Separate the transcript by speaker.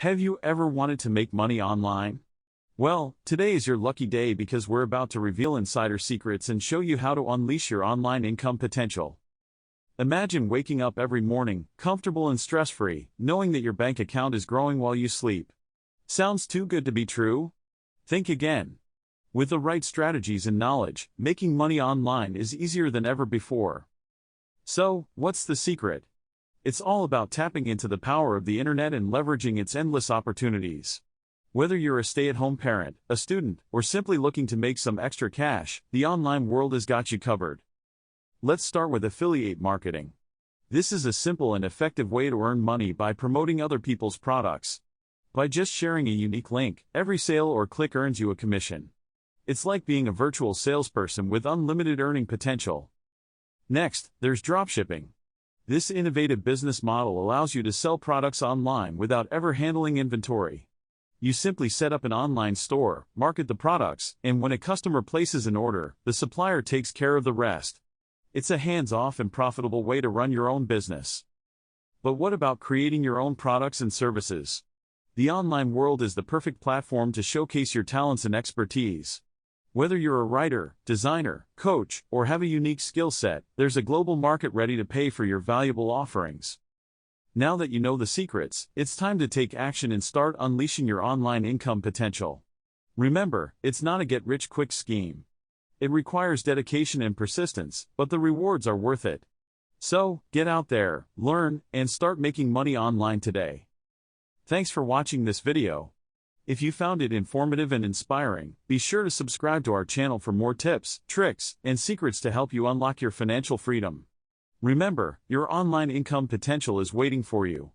Speaker 1: Have you ever wanted to make money online? Well, today is your lucky day because we're about to reveal insider secrets and show you how to unleash your online income potential. Imagine waking up every morning, comfortable and stress-free, knowing that your bank account is growing while you sleep. Sounds too good to be true? Think again. With the right strategies and knowledge, making money online is easier than ever before. So, what's the secret? It's all about tapping into the power of the internet and leveraging its endless opportunities. Whether you're a stay-at-home parent, a student, or simply looking to make some extra cash, the online world has got you covered. Let's start with affiliate marketing. This is a simple and effective way to earn money by promoting other people's products. By just sharing a unique link, every sale or click earns you a commission. It's like being a virtual salesperson with unlimited earning potential. Next, there's dropshipping. This innovative business model allows you to sell products online without ever handling inventory. You simply set up an online store, market the products, and when a customer places an order, the supplier takes care of the rest. It's a hands-off and profitable way to run your own business. But what about creating your own products and services? The online world is the perfect platform to showcase your talents and expertise. Whether you're a writer, designer, coach, or have a unique skill set, there's a global market ready to pay for your valuable offerings. Now that you know the secrets, it's time to take action and start unleashing your online income potential. Remember, it's not a get-rich-quick scheme. It requires dedication and persistence, but the rewards are worth it. So, get out there, learn, and start making money online today. Thanks for watching this video. If you found it informative and inspiring, be sure to subscribe to our channel for more tips, tricks, and secrets to help you unlock your financial freedom. Remember, your online income potential is waiting for you.